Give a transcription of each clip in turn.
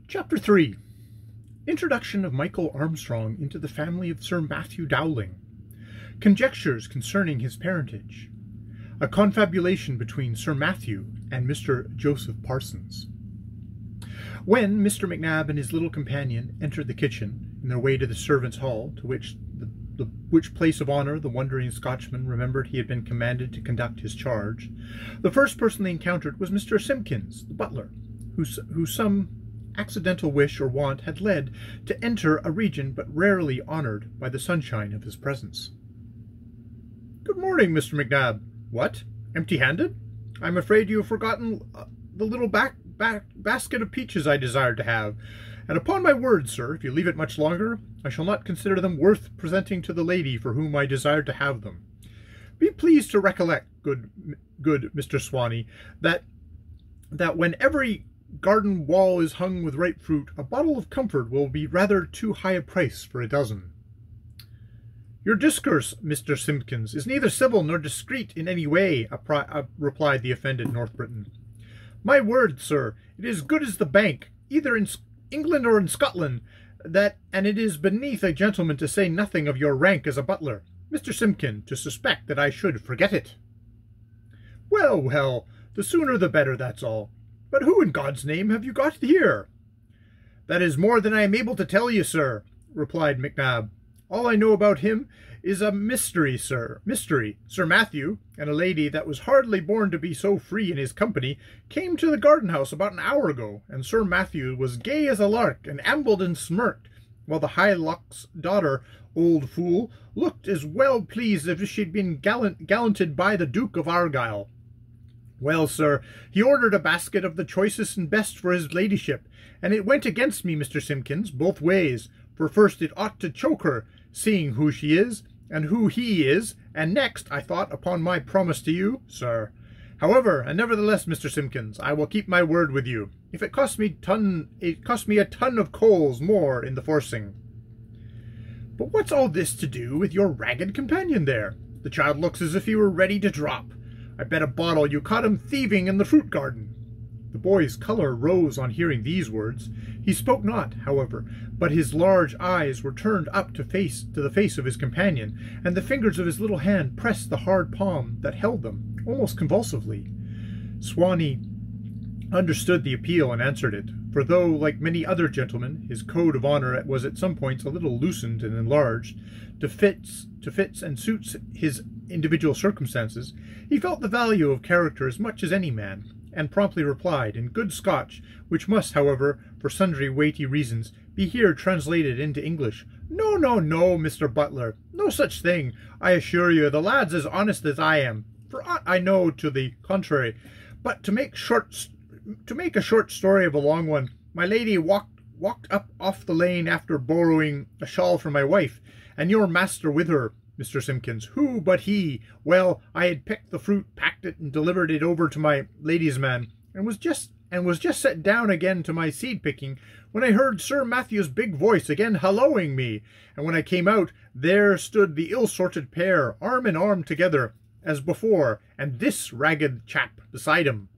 Chapter 3. Introduction of Michael Armstrong into the family of Sir Matthew Dowling. Conjectures concerning his parentage. A confabulation between Sir Matthew and Mr. Joseph Parsons. When Mr. Macnab and his little companion entered the kitchen, in their way to the servants' hall, to which place of honour the wondering Scotchman remembered he had been commanded to conduct his charge, the first person they encountered was Mr. Simpkins, the butler, who some accidental wish or want had led to enter a region but rarely honoured by the sunshine of his presence. "Good morning, Mr. Macnab. What? Empty-handed? I'm afraid you have forgotten the little basket of peaches I desired to have, and upon my word, sir, if you leave it much longer, I shall not consider them worth presenting to the lady for whom I desired to have them. Be pleased to recollect, good Mr. Swanee, that when every garden wall is hung with ripe fruit, a bottle of comfort will be rather too high a price for a dozen." "Your discourse, Mr. Simpkins, is neither civil nor discreet in any way," replied the offended North Briton. "My word, sir, it is good as the bank, either in England or in Scotland, and it is beneath a gentleman, to say nothing of your rank as a butler, Mr. Simpkin, to suspect that I should forget it." "Well, well, the sooner the better, that's all. But who in God's name have you got here?" "That is more than I am able to tell you, sir," replied Macnab. "All I know about him is a mystery, sir. Sir Matthew, and a lady that was hardly born to be so free in his company, came to the garden house about an hour ago, and Sir Matthew was gay as a lark, and ambled and smirked, while the Hylock's daughter, old fool, looked as well pleased as if she'd been gallanted by the Duke of Argyle. Well, sir, he ordered a basket of the choicest and best for his ladyship, and it went against me, Mr. Simpkins, both ways, for first it ought to choke her, seeing who she is, and who he is, and next, I thought, upon my promise to you, sir. However, and nevertheless, Mr. Simpkins, I will keep my word with you, if it cost me a ton of coals more in the forcing." "But what's all this to do with your ragged companion there? The child looks as if he were ready to drop. I bet a bottle you caught him thieving in the fruit garden." The boy's colour rose on hearing these words. He spoke not, however, but his large eyes were turned up to the face of his companion, and the fingers of his little hand pressed the hard palm that held them, almost convulsively. Swanee understood the appeal and answered it, for though, like many other gentlemen, his code of honour was at some points a little loosened and enlarged, to fits and suits his individual circumstances, he felt the value of character as much as any man, and promptly replied, in good Scotch, which must, however, for sundry weighty reasons, be here translated into English. "No, no, no, Mr. Butler, no such thing. I assure you, the lad's as honest as I am, for aught I know to the contrary. But to make a short story of a long one, my lady walked up off the lane after borrowing a shawl from my wife, and your master with her, Mr. Simpkins. Who but he? Well, I had picked the fruit, packed it, and delivered it over to my lady's man, and was just set down again to my seed-picking, when I heard Sir Matthew's big voice again halloing me, and when I came out, there stood the ill-sorted pair, arm in arm together, as before, and this ragged chap beside him."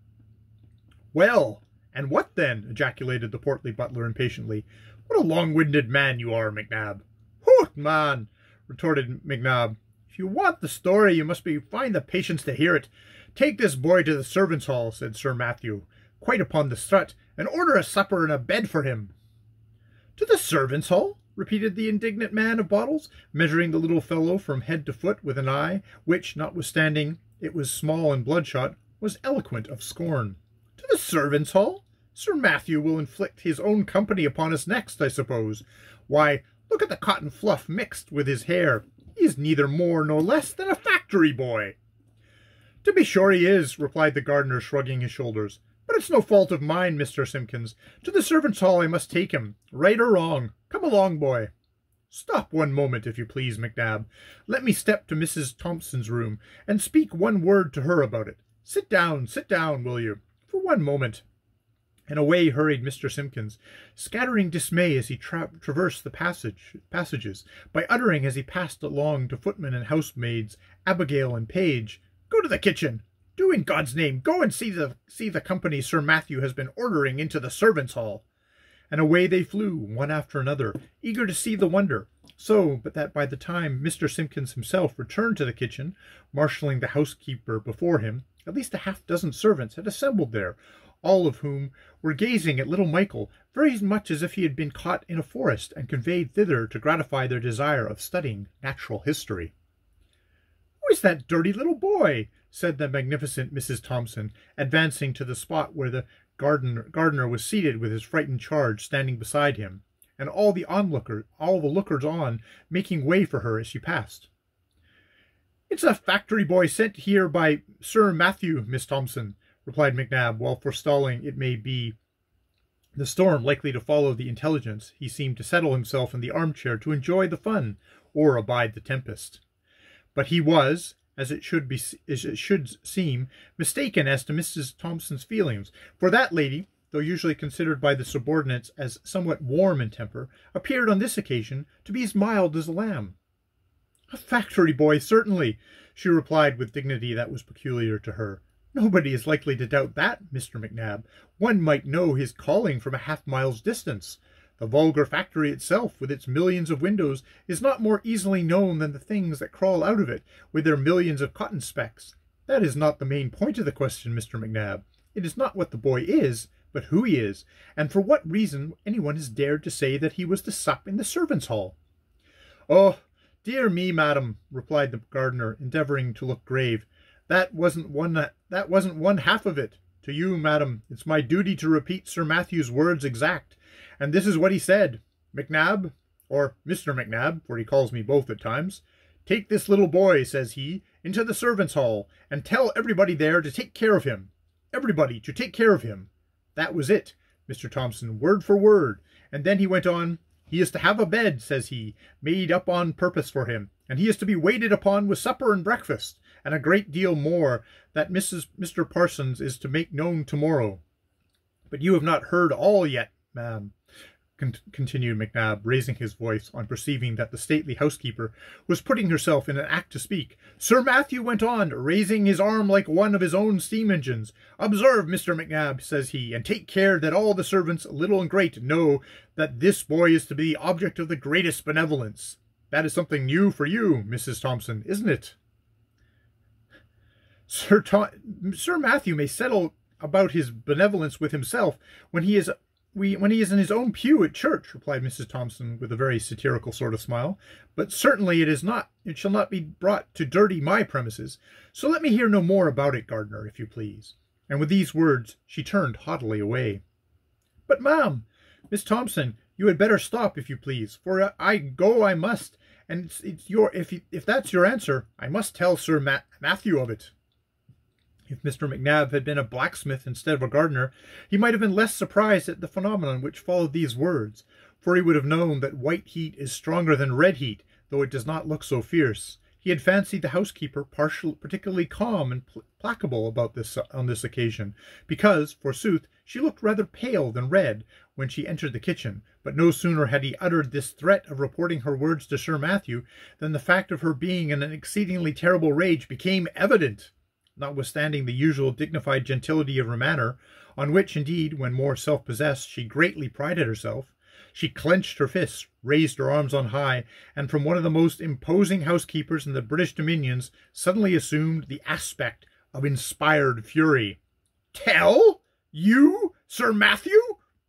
"Well, and what then?" ejaculated the portly butler impatiently. "What a long-winded man you are, Macnab." "Hoot, man!" retorted Macnab. "If you want the story, you must find the patience to hear it. Take this boy to the servants' hall," said Sir Matthew, quite upon the strut, "and order a supper and a bed for him." "To the servants' hall?" repeated the indignant man of bottles, measuring the little fellow from head to foot with an eye, which, notwithstanding it was small and bloodshot, was eloquent of scorn. "To the servants' hall? Sir Matthew will inflict his own company upon us next, I suppose. Why, look at the cotton fluff mixed with his hair. He is neither more nor less than a factory boy." "To be sure he is," replied the gardener, shrugging his shoulders. "But it's no fault of mine, Mr. Simpkins. To the servants' hall I must take him, right or wrong. Come along, boy." "Stop one moment, if you please, Macnab. Let me step to Mrs. Thompson's room, and speak one word to her about it. Sit down, will you, for one moment." And away hurried Mr. Simpkins, scattering dismay as he traversed the passages, by uttering as he passed along to footmen and housemaids, Abigail and page, "Go to the kitchen. Do, in God's name, go and see the company Sir Matthew has been ordering into the servants' hall." and away they flew, one after another, eager to see the wonder, so but that by the time Mr. Simpkins himself returned to the kitchen, marshalling the housekeeper before him, at least a half-dozen servants had assembled there, all of whom were gazing at little Michael very much as if he had been caught in a forest and conveyed thither to gratify their desire of studying natural history. "Who is that dirty little boy?" said the magnificent Mrs. Thompson, advancing to the spot where the gardener was seated with his frightened charge standing beside him, and all the lookers on making way for her as she passed. "It's a factory boy sent here by Sir Matthew, Miss Thompson," replied Macnab, while forestalling, it may be, the storm likely to follow the intelligence. He seemed to settle himself in the armchair to enjoy the fun, or abide the tempest. But he was, as it should seem, mistaken as to Mrs. Thompson's feelings, for that lady, though usually considered by the subordinates as somewhat warm in temper, appeared on this occasion to be as mild as a lamb. "A factory boy, certainly," she replied with dignity that was peculiar to her. "Nobody is likely to doubt that, Mr. Macnab. One might know his calling from a half-mile's distance. The vulgar factory itself, with its millions of windows, is not more easily known than the things that crawl out of it, with their millions of cotton specks. That is not the main point of the question, Mr. Macnab. It is not what the boy is, but who he is, and for what reason anyone has dared to say that he was to sup in the servants' hall." "Oh, dear me, madam," replied the gardener, endeavouring to look grave. That wasn't one half of it. To you, madam, it's my duty to repeat Sir Matthew's words exact, and this is what he said. Macnab, or Mr. Macnab, for he calls me both at times, take this little boy, says he, into the servants' hall, and tell everybody there to take care of him. Everybody to take care of him. That was it, Mr. Thompson, word for word, and then he went on, he is to have a bed, says he, made up on purpose for him, and he is to be waited upon with supper and breakfast, and a great deal more that Mr. Parsons is to make known tomorrow. But you have not heard all yet, ma'am, continued Macnab, raising his voice on perceiving that the stately housekeeper was putting herself in an act to speak. Sir Matthew went on, raising his arm like one of his own steam engines. Observe, Mr. Macnab, says he, and take care that all the servants, little and great, know that this boy is to be the object of the greatest benevolence. That is something new for you, Mrs. Thompson, isn't it? Sir Matthew may settle about his benevolence with himself when he is in his own pew at church, replied Mrs. Thompson with a very satirical sort of smile. But certainly it shall not be brought to dirty my premises. So let me hear no more about it, gardener, if you please. And with these words she turned haughtily away. But, ma'am, Miss Thompson, you had better stop, if you please, for I must, and if that's your answer, I must tell Sir Matthew of it. If Mr. Macnab had been a blacksmith instead of a gardener, he might have been less surprised at the phenomenon which followed these words, for he would have known that white heat is stronger than red heat, though it does not look so fierce. He had fancied the housekeeper particularly calm and placable about on this occasion, because, forsooth, she looked rather pale than red when she entered the kitchen, but no sooner had he uttered this threat of reporting her words to Sir Matthew than the fact of her being in an exceedingly terrible rage became evident. Notwithstanding the usual dignified gentility of her manner, on which, indeed, when more self-possessed, she greatly prided herself, she clenched her fists, raised her arms on high, and from one of the most imposing housekeepers in the British dominions, suddenly assumed the aspect of inspired fury. "Tell? You, Sir Matthew?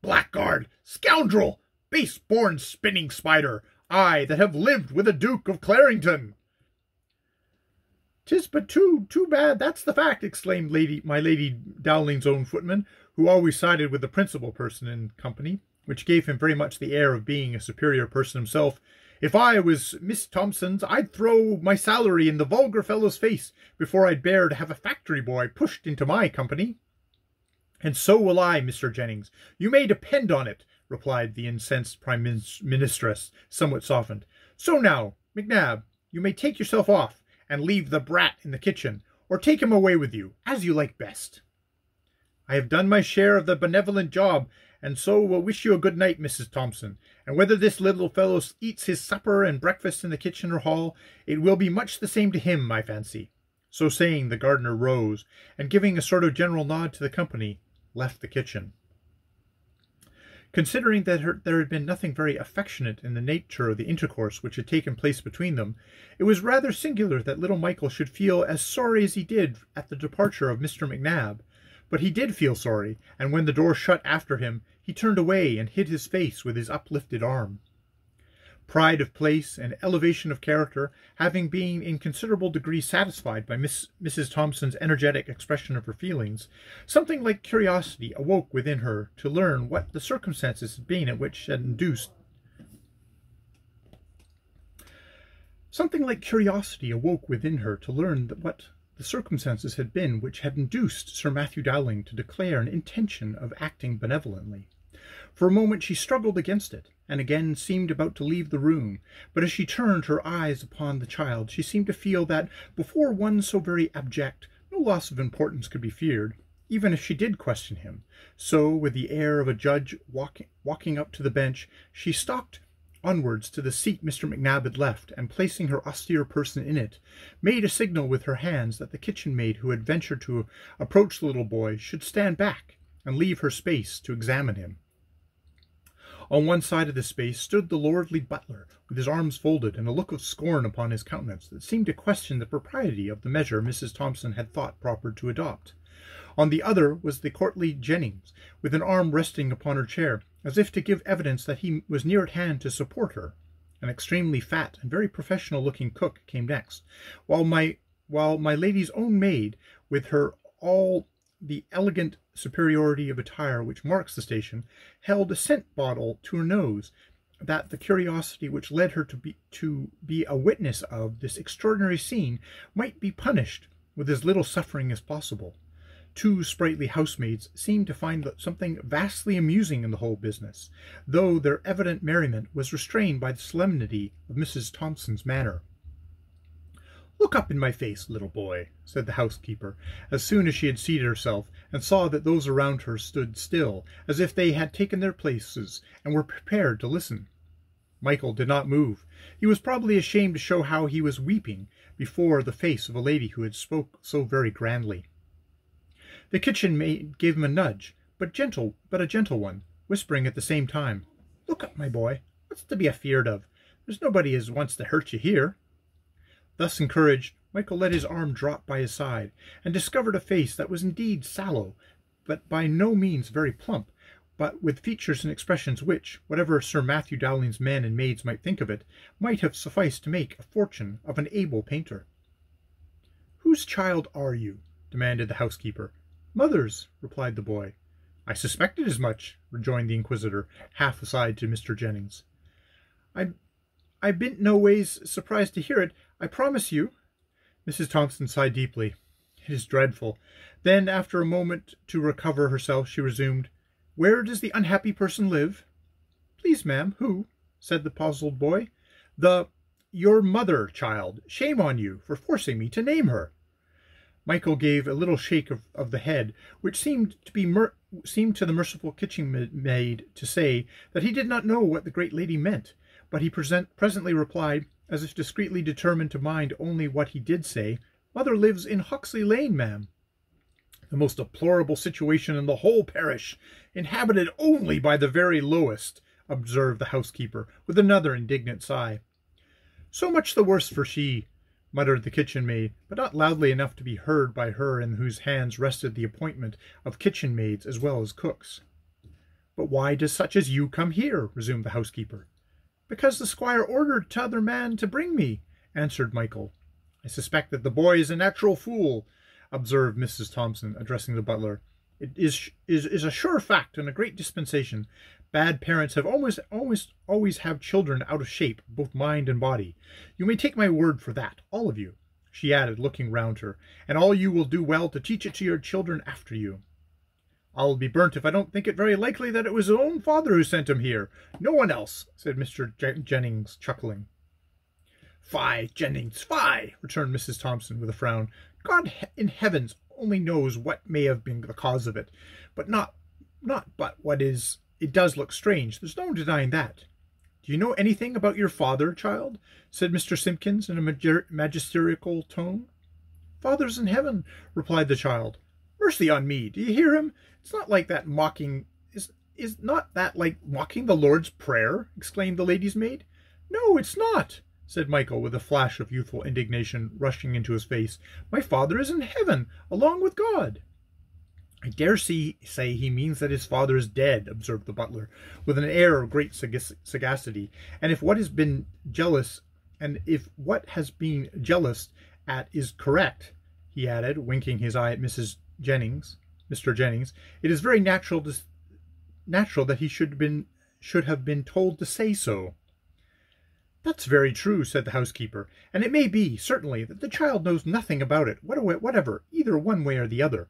Blackguard! Scoundrel! Base-born spinning spider! I that have lived with the Duke of Clarendon!" "'Tis but too bad, that's the fact," exclaimed my Lady Dowling's own footman, who always sided with the principal person in company, which gave him very much the air of being a superior person himself. "If I was Miss Thompson's, I'd throw my salary in the vulgar fellow's face before I'd bear to have a factory boy pushed into my company." "And so will I, Mr. Jennings. You may depend on it," replied the incensed Prime Ministress, somewhat softened. "So now, Macnab, you may take yourself off, and leave the brat in the kitchen, or take him away with you, as you like best. I have done my share of the benevolent job, and so will wish you a good night, Mrs. Thompson, and whether this little fellow eats his supper and breakfast in the kitchen or hall, it will be much the same to him, I fancy." So saying, the gardener rose, and giving a sort of general nod to the company, left the kitchen. Considering that there had been nothing very affectionate in the nature of the intercourse which had taken place between them, it was rather singular that little Michael should feel as sorry as he did at the departure of Mr. Macnab. But he did feel sorry, and when the door shut after him, he turned away and hid his face with his uplifted arm. Pride of place and elevation of character, having been in considerable degree satisfied by Mrs. Thompson's energetic expression of her feelings, something like curiosity awoke within her to learn what the circumstances had been which had induced Sir Matthew Dowling to declare an intention of acting benevolently. For a moment she struggled against it, and again seemed about to leave the room, but as she turned her eyes upon the child, she seemed to feel that before one so very abject, no loss of importance could be feared, even if she did question him. So, with the air of a judge walking up to the bench, she stalked onwards to the seat Mr. Macnab had left, and placing her austere person in it, made a signal with her hands that the kitchen maid who had ventured to approach the little boy should stand back and leave her space to examine him. On one side of the space stood the lordly butler, with his arms folded and a look of scorn upon his countenance that seemed to question the propriety of the measure Mrs. Thompson had thought proper to adopt. On the other was the courtly Jennings, with an arm resting upon her chair, as if to give evidence that he was near at hand to support her. An extremely fat and very professional-looking cook came next, while my lady's own maid, with her all the elegant superiority of attire which marks the station, held a scent bottle to her nose, that the curiosity which led her to be a witness of this extraordinary scene might be punished with as little suffering as possible. Two sprightly housemaids seemed to find something vastly amusing in the whole business, though their evident merriment was restrained by the solemnity of Mrs. Thompson's manner. "Look up in my face, little boy," said the housekeeper, as soon as she had seated herself, and saw that those around her stood still, as if they had taken their places, and were prepared to listen. Michael did not move. He was probably ashamed to show how he was weeping before the face of a lady who had spoke so very grandly. The kitchen maid gave him a nudge, but a gentle one, whispering at the same time, "Look up, my boy. What's to be afeared of? There's nobody as wants to hurt you here." Thus encouraged, Michael let his arm drop by his side, and discovered a face that was indeed sallow, but by no means very plump, but with features and expressions which, whatever Sir Matthew Dowling's men and maids might think of it, might have sufficed to make a fortune of an able painter. "Whose child are you?" demanded the housekeeper. "Mother's," replied the boy. "I suspected as much," rejoined the inquisitor, half aside to Mr. Jennings. I been no ways surprised to hear it, I promise you." Mrs. Thompson sighed deeply. "It is dreadful." Then, after a moment to recover herself, she resumed, "Where does the unhappy person live?" "Please, ma'am, who?" said the puzzled boy. Your mother, child. Shame on you for forcing me to name her." Michael gave a little shake of the head, which seemed to the merciful kitchen maid to say that he did not know what the great lady meant, but he presently replied, as if discreetly determined to mind only what he did say, "Mother lives in Hoxley Lane, ma'am." "The most deplorable situation in the whole parish, inhabited only by the very lowest," observed the housekeeper, with another indignant sigh. "So much the worse for she," muttered the kitchen maid, but not loudly enough to be heard by her in whose hands rested the appointment of kitchen maids as well as cooks. "But why does such as you come here?" resumed the housekeeper. "Because the squire ordered t'other man to bring me," answered Michael. "I suspect that the boy is a natural fool," observed Mrs. Thompson, addressing the butler. "It is a sure fact and a great dispensation. Bad parents have always have children out of shape, both mind and body. You may take my word for that, all of you," she added, looking round her, "and all you will do well to teach it to your children after you." "I'll be burnt if I don't think it very likely that it was his own father who sent him here. No one else," said Mr. Jennings, chuckling. "Fie, Jennings, fie!" returned Mrs. Thompson, with a frown. "God in heavens only knows what may have been the cause of it, but not but what is. It does look strange. There's no denying that." "Do you know anything about your father, child?" said Mr. Simpkins in a magisterial tone. "Father's in heaven," replied the child. "Mercy on me, do you hear him? It's not like that mocking. is not that like mocking the Lord's Prayer?" exclaimed the lady's maid. "No, it's not," said Michael, with a flash of youthful indignation rushing into his face. "My father is in heaven, along with God." "I dare say he means that his father is dead," observed the butler, with an air of great sagacity. "And if what has been jealous at is correct," he added, winking his eye at Mr. Jennings, "it is very natural that he should have been told to say so." "That's very true," said the housekeeper, "and it may be, certainly, that the child knows nothing about it, whatever, either one way or the other.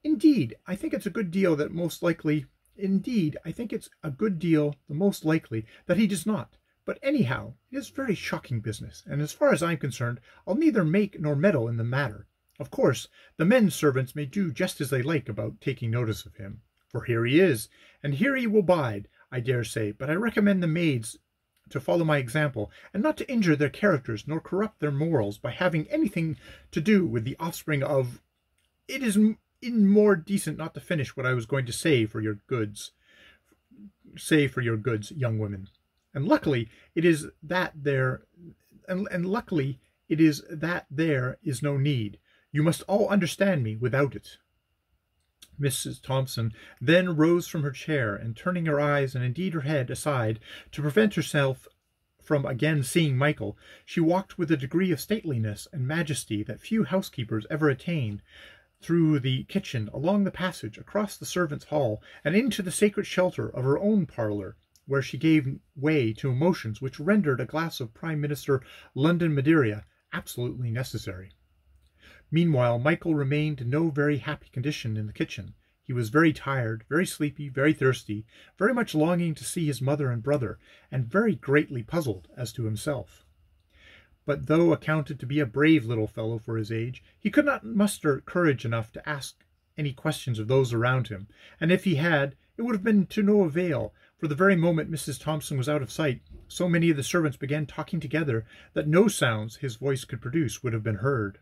Indeed, I think it's a good deal the most likely that he does not. But anyhow, it is very shocking business, and as far as I'm concerned, I'll neither make nor meddle in the matter. Of course, the men servants may do just as they like about taking notice of him, for here he is, and here he will bide, I dare say, but I recommend the maids to follow my example, and not to injure their characters nor corrupt their morals by having anything to do with the offspring of... It is more decent not to finish what I was going to say for your goods, young women. And luckily it is that there is no need. You must all understand me without it." Mrs. Thompson then rose from her chair, and turning her eyes, and indeed her head, aside, to prevent herself from again seeing Michael, she walked with a degree of stateliness and majesty that few housekeepers ever attained, through the kitchen, along the passage, across the servants' hall, and into the sacred shelter of her own parlour, where she gave way to emotions which rendered a glass of Prime Minister London Madeira absolutely necessary. Meanwhile, Michael remained in no very happy condition in the kitchen. He was very tired, very sleepy, very thirsty, very much longing to see his mother and brother, and very greatly puzzled as to himself. But though accounted to be a brave little fellow for his age, he could not muster courage enough to ask any questions of those around him, and if he had, it would have been to no avail, for the very moment Mrs. Thompson was out of sight, so many of the servants began talking together that no sounds his voice could produce would have been heard.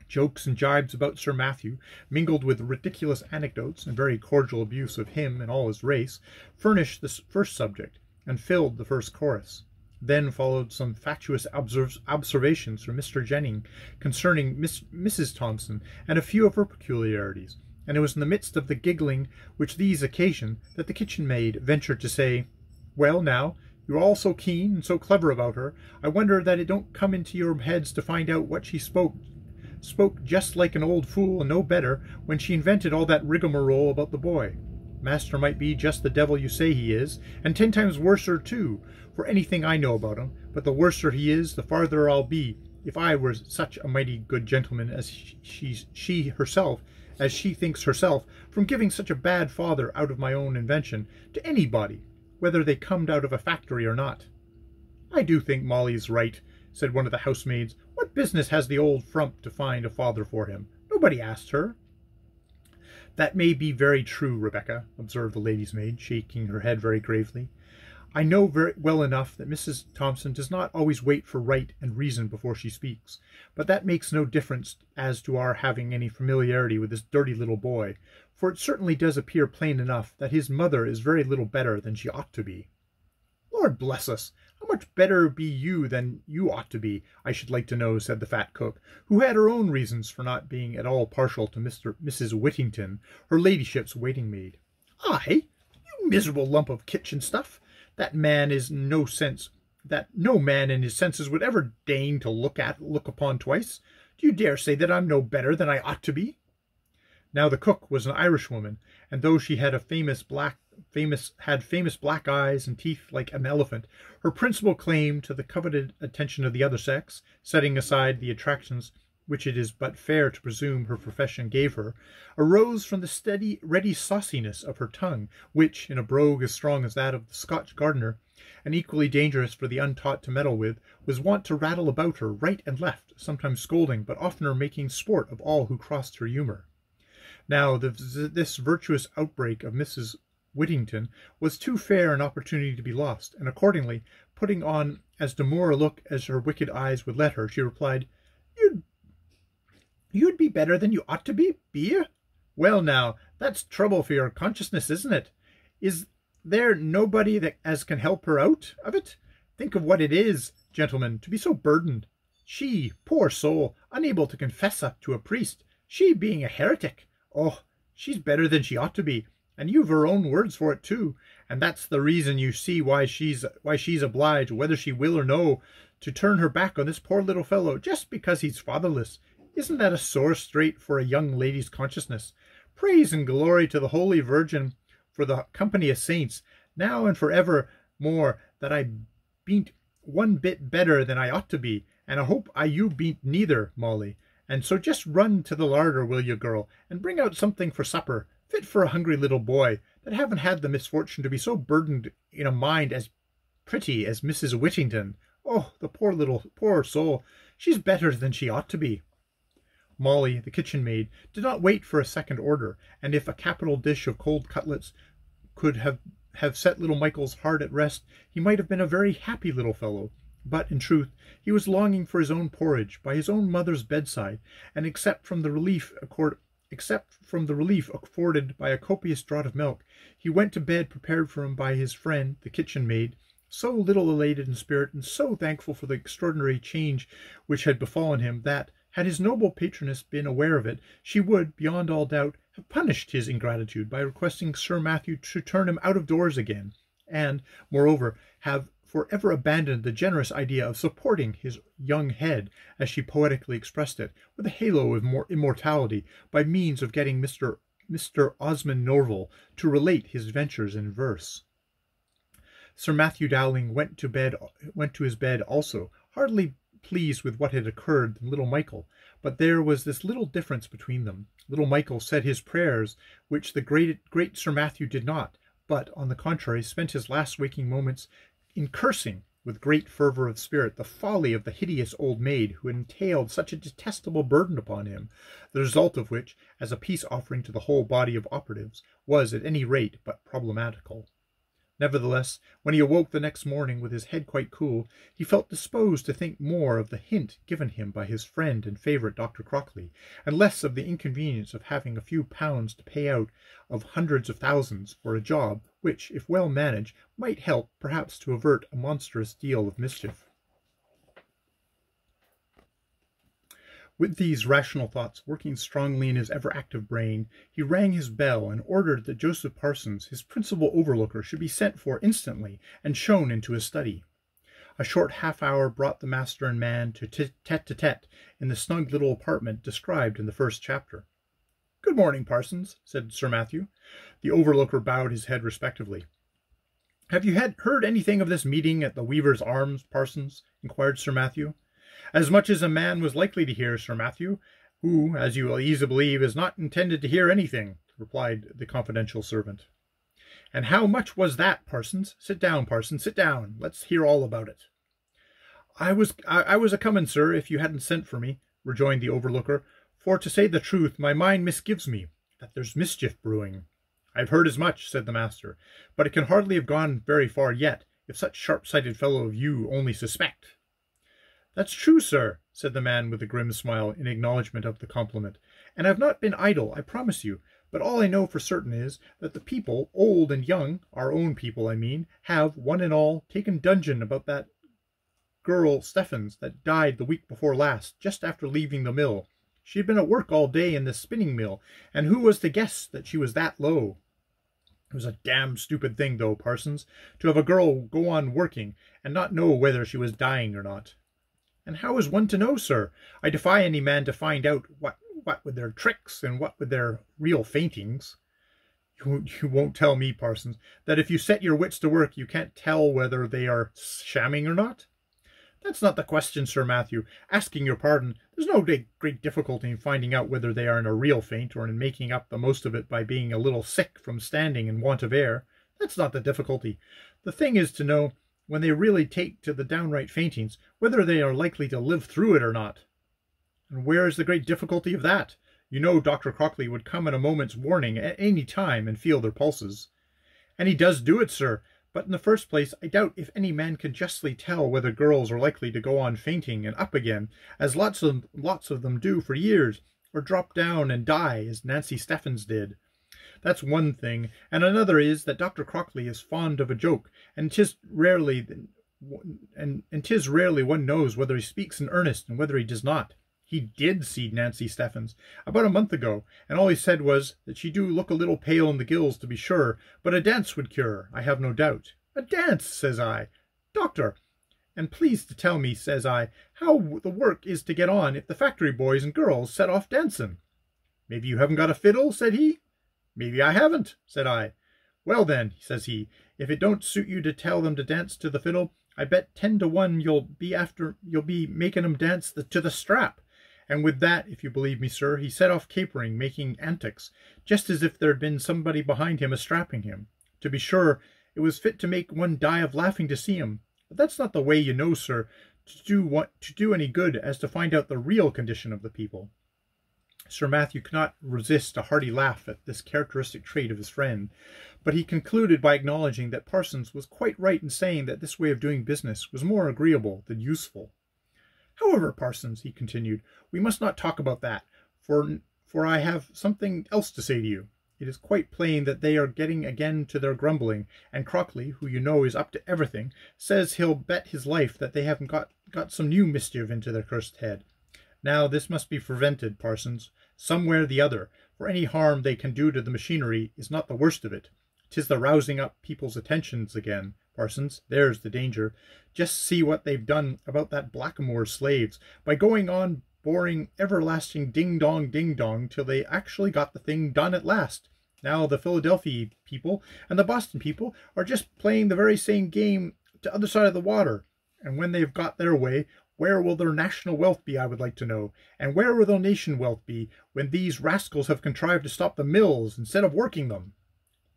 Jokes and jibes about Sir Matthew, mingled with ridiculous anecdotes and very cordial abuse of him and all his race, furnished the first subject, and filled the first chorus. Then followed some fatuous observations from Mr. Jennings concerning Mrs. Thompson and a few of her peculiarities, and it was in the midst of the giggling which these occasioned that the kitchen maid ventured to say, "Well, now, you're all so keen and so clever about her, I wonder that it don't come into your heads to find out what she spoke just like an old fool and no better when she invented all that rigmarole about the boy. Master might be just the devil you say he is, and 10 times worser too, for anything I know about him, but the worser he is, the farther I'll be, if I were such a mighty good gentleman as she thinks herself, from giving such a bad father out of my own invention to anybody, whether they comed out of a factory or not." "I do think Molly's right," said one of the housemaids. "What business has the old frump to find a father for him? Nobody asked her." "That may be very true, Rebecca," observed the lady's maid, shaking her head very gravely. "I know very well enough that Mrs. Thompson does not always wait for right and reason before she speaks, but that makes no difference as to our having any familiarity with this dirty little boy, for it certainly does appear plain enough that his mother is very little better than she ought to be." "Lord bless us! How much better be you than you ought to be, I should like to know," said the fat cook, who had her own reasons for not being at all partial to Mrs. Whittington, her ladyship's waiting maid. "I? You miserable lump of kitchen stuff! That no man in his senses would ever deign to look upon twice. Do you dare say that I'm no better than I ought to be?" Now the cook was an Irishwoman, and though she had famous black eyes and teeth like an elephant, her principal claim to the coveted attention of the other sex, setting aside the attractions which it is but fair to presume her profession gave her, arose from the steady, ready sauciness of her tongue, which, in a brogue as strong as that of the Scotch gardener, and equally dangerous for the untaught to meddle with, was wont to rattle about her right and left, sometimes scolding, but oftener making sport of all who crossed her humour. Now this virtuous outbreak of Mrs. Whittington was too fair an opportunity to be lost, and accordingly, putting on as demure a look as her wicked eyes would let her, she replied, You'd be better than you ought to be you? Well now, That's trouble for your consciousness, isn't it? Is there nobody that as can help her out of it? Think of what it is, gentlemen, to be so burdened. She, poor soul, unable to confess up to a priest, she being a heretic. Oh, she's better than she ought to be, and you've her own words for it too, and that's the reason you see why she's obliged, whether she will or no, to turn her back on this poor little fellow just because he's fatherless. Isn't that a sore strait for a young lady's consciousness? Praise and glory to the Holy Virgin for the company of saints, now and forever more, that I bean't one bit better than I ought to be, and I hope you bean't neither, Molly. And so just run to the larder, will you, girl, and bring out something for supper, fit for a hungry little boy, that haven't had the misfortune to be so burdened in a mind as pretty as Mrs. Whittington. Oh, the poor soul, she's better than she ought to be. Molly, the kitchen maid, did not wait for a second order, and if a capital dish of cold cutlets could have set little Michael's heart at rest, he might have been a very happy little fellow. But, in truth, he was longing for his own porridge by his own mother's bedside, and except from the relief afforded by a copious draught of milk, he went to bed prepared for him by his friend, the kitchen maid, so little elated in spirit and so thankful for the extraordinary change which had befallen him, that, had his noble patroness been aware of it, she would, beyond all doubt, have punished his ingratitude by requesting Sir Matthew to turn him out of doors again, and, moreover, have for ever abandoned the generous idea of supporting his young head, as she poetically expressed it, with a halo of immortality, by means of getting Mr. Osmond Norval to relate his adventures in verse. Sir Matthew Dowling went to his bed also, hardly pleased with what had occurred than little Michael, but there was this little difference between them. Little Michael said his prayers, which the great Sir Matthew did not, but, on the contrary, spent his last waking moments in cursing, with great fervour of spirit, the folly of the hideous old maid who had entailed such a detestable burden upon him, the result of which, as a peace offering to the whole body of operatives, was at any rate but problematical. Nevertheless, when he awoke the next morning with his head quite cool, he felt disposed to think more of the hint given him by his friend and favourite Dr. Crockley, and less of the inconvenience of having a few pounds to pay out of hundreds of thousands for a job which, if well managed, might help perhaps to avert a monstrous deal of mischief. With these rational thoughts working strongly in his ever-active brain, he rang his bell and ordered that Joseph Parsons, his principal overlooker, should be sent for instantly and shown into his study. A short half-hour brought the master and man to tete-a-tete in the snug little apartment described in the first chapter. "Good morning, Parsons," said Sir Matthew. The overlooker bowed his head respectively. "Have you heard anything of this meeting at the Weaver's Arms, Parsons?" inquired Sir Matthew. "As much as a man was likely to hear, Sir Matthew, who, as you will easily believe, is not intended to hear anything," replied the confidential servant. "And how much was that, Parsons? Sit down, Parsons, sit down. Let's hear all about it." I was a-coming, sir, if you hadn't sent for me," rejoined the overlooker, "for, to say the truth, my mind misgives me that there's mischief brewing." "I've heard as much," said the master, "but it can hardly have gone very far yet, if such sharp-sighted fellow as you only suspect." "That's true, sir," said the man with a grim smile in acknowledgment of the compliment, "and I've not been idle, I promise you, but all I know for certain is, that the people, old and young, our own people, I mean, have, one and all, taken dudgeon about that girl Stephens that died the week before last, just after leaving the mill. She had been at work all day in the spinning mill, and who was to guess that she was that low? It was a damned stupid thing, though, Parsons, to have a girl go on working, and not know whether she was dying or not." "And how is one to know, sir? I defy any man to find out what with their tricks and what with their real faintings." You won't tell me, Parsons, that if you set your wits to work you can't tell whether they are shamming or not?" "That's not the question, Sir Matthew. Asking your pardon, there's no great difficulty in finding out whether they are in a real faint, or in making up the most of it by being a little sick from standing and want of air. That's not the difficulty. The thing is to know, when they really take to the downright faintings, whether they are likely to live through it or not." "And where is the great difficulty of that? You know Dr. Crockley would come at a moment's warning at any time and feel their pulses." "And he does do it, sir. But in the first place, I doubt if any man can justly tell whether girls are likely to go on fainting and up again, as lots of them do for years, or drop down and die, as Nancy Stephens did. That's one thing, and another is that Dr. Crockley is fond of a joke, and 'tis rarely one knows whether he speaks in earnest and whether he does not. He did see Nancy Steffens about a month ago, and all he said was that she do look a little pale in the gills, to be sure, but a dance would cure her, I have no doubt. A dance, says I. Doctor, and please to tell me, says I, how the work is to get on if the factory boys and girls set off dancing. Maybe you haven't got a fiddle, said he. Maybe I haven't, said I. Well then, says he, if it don't suit you to tell them to dance to the fiddle, I bet 10 to 1 you'll be making 'em dance to the strap. And with that, if you believe me, sir, he set off capering, making antics, just as if there'd been somebody behind him a-strapping him. To be sure, it was fit to make one die of laughing to see him, but that's not the way, you know, sir, to do any good as to find out the real condition of the people. Sir Matthew could not resist a hearty laugh at this characteristic trait of his friend, but he concluded by acknowledging that Parsons was quite right in saying that this way of doing business was more agreeable than useful. However, Parsons, he continued, we must not talk about that, for I have something else to say to you. It is quite plain that they are getting again to their grumbling, and Crockley, who you know is up to everything, says he'll bet his life that they haven't got some new mischief into their cursed head. Now this must be prevented, Parsons, somewhere or the other, for any harm they can do to the machinery is not the worst of it. 'Tis the rousing up people's attentions again, Parsons, there's the danger. Just see what they've done about that blackamoor slaves, by going on boring everlasting ding-dong till they actually got the thing done at last. Now the Philadelphia people and the Boston people are just playing the very same game to the other side of the water, and when they've got their way, where will their national wealth be, I would like to know, and where will their nation wealth be when these rascals have contrived to stop the mills instead of working them?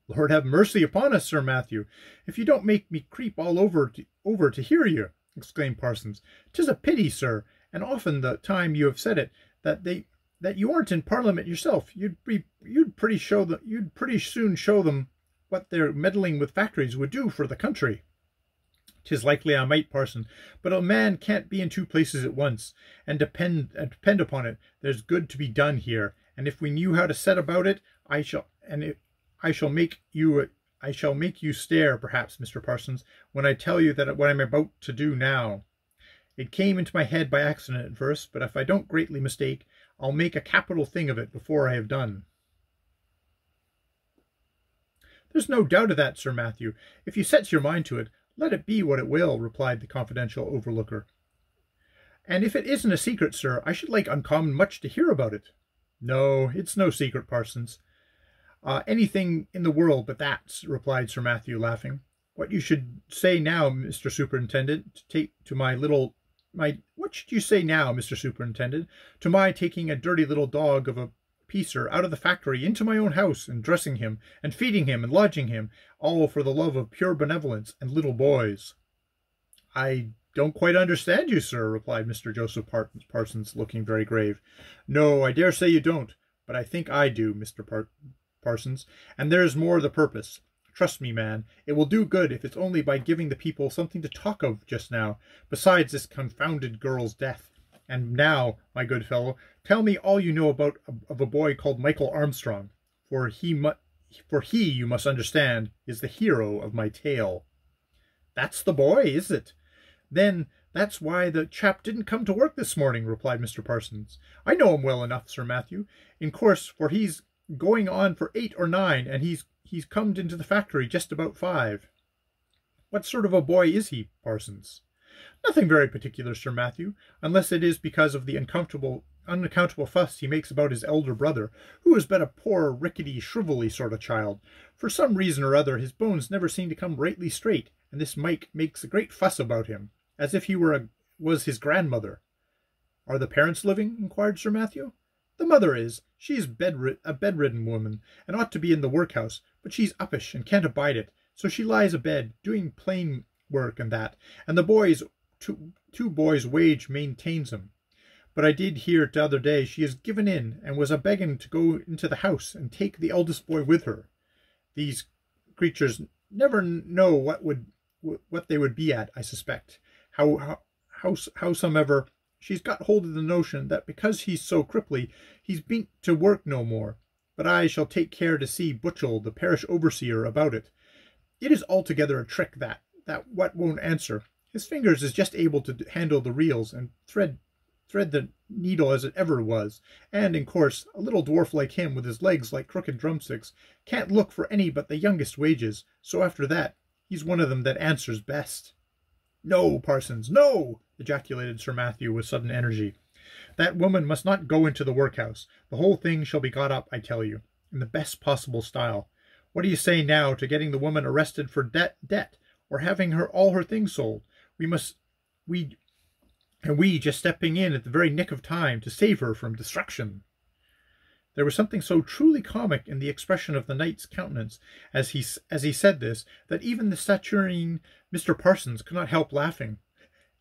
Lord have mercy upon us, Sir Matthew, if you don't make me creep all over to hear you, exclaimed Parsons. 'Tis a pity, sir, and often the time you have said it, that you aren't in Parliament yourself. You'd pretty soon show them what their meddling with factories would do for the country. 'Tis likely I might, Parson, but a man can't be in two places at once, and depend upon it, there's good to be done here, and if we knew how to set about it, I shall make you stare, perhaps, Mr. Parsons, when I tell you that what I'm about to do now. It came into my head by accident at first, but if I don't greatly mistake, I'll make a capital thing of it before I have done. There's no doubt of that, Sir Matthew. If you sets your mind to it, let it be what it will, replied the confidential overlooker. And if it isn't a secret, sir, I should like uncommon much to hear about it. No, it's no secret, Parsons. Anything in the world but that, replied Sir Matthew, laughing. What you should say now, Mr. Superintendent, what should you say now, Mr. Superintendent, to my taking a dirty little dog of a piecer out of the factory into my own house, and dressing him, and feeding him, and lodging him, all for the love of pure benevolence and little boys? I don't quite understand you, sir, replied Mr. Joseph Parsons, looking very grave. No, I dare say you don't, but I think I do, Mr. Parsons, and there's more the purpose. Trust me, man, it will do good if it's only by giving the people something to talk of just now, besides this confounded girl's death. And now, my good fellow, tell me all you know of a boy called Mchl Armstrong, for he, you must understand, is the hero of my tale. That's the boy, is it? Then that's why the chap didn't come to work this morning, replied Mr. Parsons. I know him well enough, Sir Matthew, in course, for he's going on for 8 or 9, and he's come into the factory just about 5. What sort of a boy is he, Parsons? Nothing very particular, Sir Matthew, unless it is because of the unaccountable fuss he makes about his elder brother, who is but a poor, rickety, shrivelly sort of child. For some reason or other, his bones never seem to come rightly straight, and this Mike makes a great fuss about him, as if he was his grandmother. Are the parents living? Inquired Sir Matthew. The mother is. She is a bedridden woman, and ought to be in the workhouse, but she's uppish and can't abide it, so she lies abed, doing plain work and that, and the boys, two boys' wage maintains him. But I did hear t'other day she has given in, and was a-begging to go into the house and take the eldest boy with her. These creatures never know what they would be at, I suspect. Howsomever, she's got hold of the notion that because he's so cripply, he's been to work no more. but I shall take care to see Mchl, the parish overseer, about it. It is altogether a trick that what won't answer. His fingers is just able to handle the reels and thread the needle as it ever was, and, in course, a little dwarf like him, with his legs like crooked drumsticks, can't look for any but the youngest wages, so after that, he's one of them that answers best." "No, Parsons, no!" ejaculated Sir Matthew with sudden energy. "That woman must not go into the workhouse. The whole thing shall be got up, I tell you, in the best possible style. What do you say now to getting the woman arrested for debt, or having all her things sold? We just stepping in at the very nick of time to save her from destruction." There was something so truly comic in the expression of the knight's countenance as he said this, that even the saturnine Mr. Parsons could not help laughing.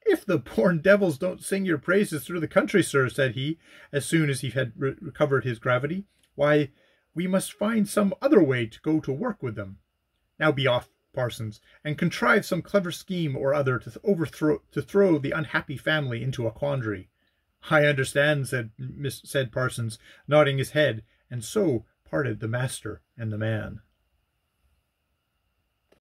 "If the born devils don't sing your praises through the country, sir," said he, as soon as he had recovered his gravity, "why, we must find some other way to go to work with them. Now be off, Parsons, and contrive some clever scheme or other to throw the unhappy family into a quandary." "I understand," said Parsons, nodding his head, and so parted the master and the man.